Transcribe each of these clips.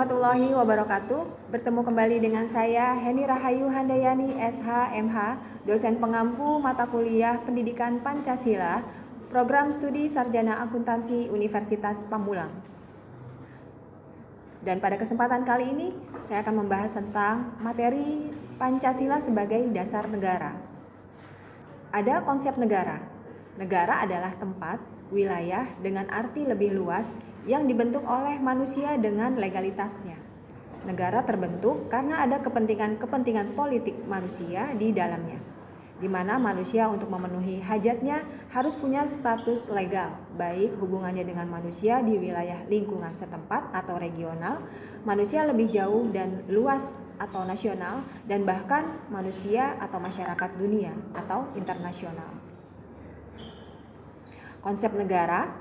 warahmatullahi wabarakatuh. Bertemu kembali dengan saya Heni Rahayu Handayani SH.MH, dosen pengampu mata kuliah Pendidikan Pancasila, Program Studi Sarjana Akuntansi Universitas Pamulang. Dan pada kesempatan kali ini saya akan membahas tentang materi Pancasila sebagai dasar negara. Ada konsep negara. Negara adalah tempat, wilayah dengan arti lebih luas yang dibentuk oleh manusia dengan legalitasnya. Negara terbentuk karena ada kepentingan politik manusia di dalamnya, di mana manusia untuk memenuhi hajatnya harus punya status legal, baik hubungannya dengan manusia di wilayah lingkungan setempat atau regional, manusia lebih jauh dan luas atau nasional, dan bahkan manusia atau masyarakat dunia atau internasional. Konsep negara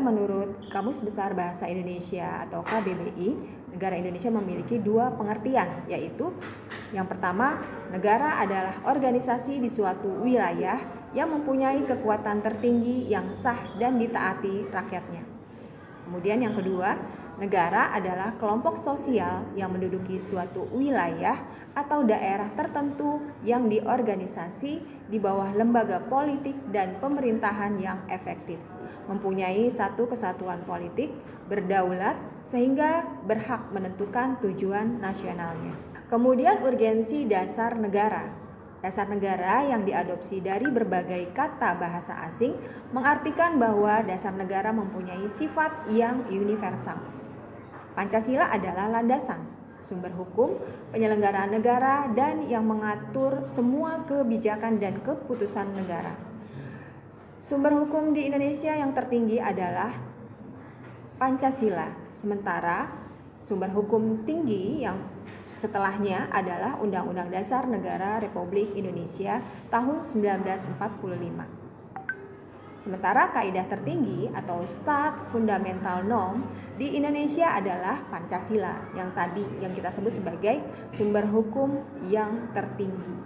menurut Kamus Besar Bahasa Indonesia atau KBBI, negara Indonesia memiliki dua pengertian, yaitu yang pertama, negara adalah organisasi di suatu wilayah yang mempunyai kekuatan tertinggi yang sah dan ditaati rakyatnya. Kemudian yang kedua, negara adalah kelompok sosial yang menduduki suatu wilayah atau daerah tertentu yang diorganisasi di bawah lembaga politik dan pemerintahan yang efektif, mempunyai satu kesatuan politik, berdaulat, sehingga berhak menentukan tujuan nasionalnya. Kemudian urgensi dasar negara. Dasar negara yang diadopsi dari berbagai kata bahasa asing mengartikan bahwa dasar negara mempunyai sifat yang universal. Pancasila adalah landasan, sumber hukum, penyelenggaraan negara, dan yang mengatur semua kebijakan dan keputusan negara. Sumber hukum di Indonesia yang tertinggi adalah Pancasila, sementara sumber hukum tinggi yang setelahnya adalah Undang-Undang Dasar Negara Republik Indonesia tahun 1945. Sementara kaidah tertinggi atau Stat Fundamental Norm di Indonesia adalah Pancasila yang kita sebut sebagai sumber hukum yang tertinggi.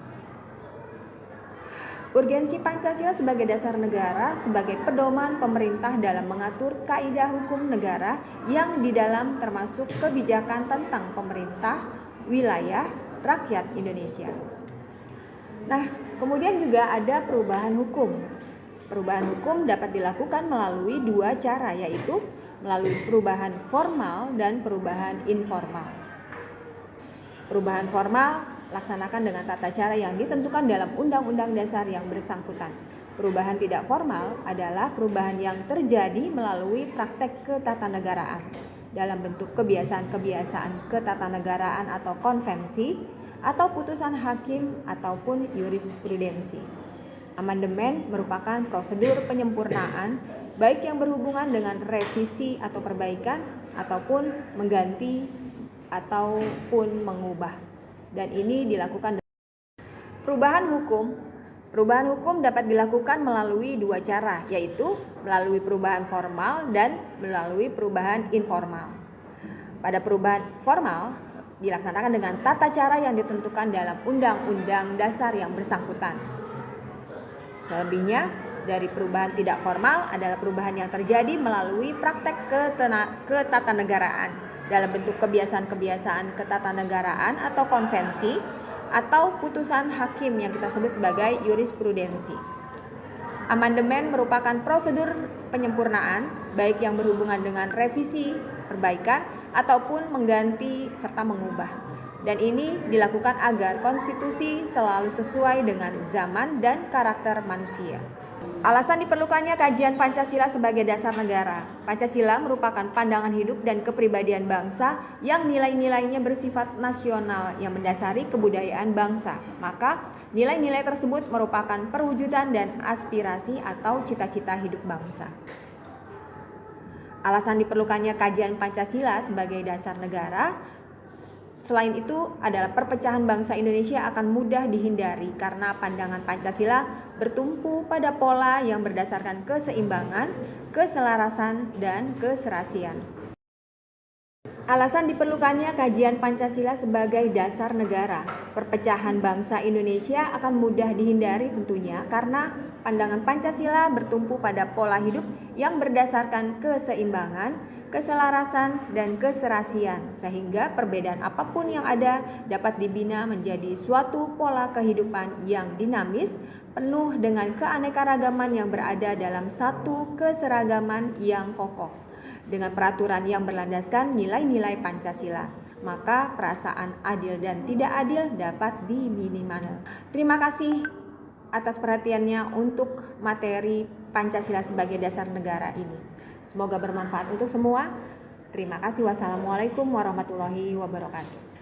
Urgensi Pancasila sebagai dasar negara sebagai pedoman pemerintah dalam mengatur kaidah hukum negara yang di dalam termasuk kebijakan tentang pemerintah, wilayah, rakyat Indonesia. Nah, kemudian juga ada perubahan hukum. Perubahan hukum dapat dilakukan melalui dua cara, yaitu melalui perubahan formal dan perubahan informal. Perubahan formal laksanakan dengan tata cara yang ditentukan dalam Undang-Undang Dasar yang bersangkutan. Perubahan tidak formal adalah perubahan yang terjadi melalui praktek ketatanegaraan dalam bentuk kebiasaan-kebiasaan ketatanegaraan atau konvensi atau putusan hakim ataupun jurisprudensi. Amandemen merupakan prosedur penyempurnaan baik yang berhubungan dengan revisi atau perbaikan ataupun mengganti ataupun mengubah. Dan ini dilakukan perubahan hukum dapat dilakukan melalui dua cara, yaitu melalui perubahan formal dan melalui perubahan informal. Pada perubahan formal dilaksanakan dengan tata cara yang ditentukan dalam Undang-Undang Dasar yang bersangkutan. Selebihnya dari perubahan tidak formal adalah perubahan yang terjadi melalui praktek ketatanegaraan dalam bentuk kebiasaan-kebiasaan ketatanegaraan atau konvensi atau putusan hakim yang kita sebut sebagai jurisprudensi. Amandemen merupakan prosedur penyempurnaan baik yang berhubungan dengan revisi, perbaikan ataupun mengganti serta mengubah. Dan ini dilakukan agar konstitusi selalu sesuai dengan zaman dan karakter manusia. Alasan diperlukannya kajian Pancasila sebagai dasar negara. Pancasila merupakan pandangan hidup dan kepribadian bangsa yang nilai-nilainya bersifat nasional yang mendasari kebudayaan bangsa. Maka nilai-nilai tersebut merupakan perwujudan dan aspirasi atau cita-cita hidup bangsa. Alasan diperlukannya kajian Pancasila sebagai dasar negara selain itu adalah perpecahan bangsa Indonesia akan mudah dihindari karena pandangan Pancasila bertumpu pada pola yang berdasarkan keseimbangan, keselarasan, dan keserasian. Alasan diperlukannya kajian Pancasila sebagai dasar negara. Perpecahan bangsa Indonesia akan mudah dihindari tentunya karena pandangan Pancasila bertumpu pada pola hidup yang berdasarkan keseimbangan, keselarasan, dan keserasian, sehingga perbedaan apapun yang ada dapat dibina menjadi suatu pola kehidupan yang dinamis, penuh dengan keanekaragaman yang berada dalam satu keseragaman yang kokoh, dengan peraturan yang berlandaskan nilai-nilai Pancasila. Maka perasaan adil dan tidak adil dapat diminimal. Terima kasih atas perhatiannya untuk materi Pancasila sebagai dasar negara ini. Semoga bermanfaat untuk semua. Terima kasih. Wassalamualaikum warahmatullahi wabarakatuh.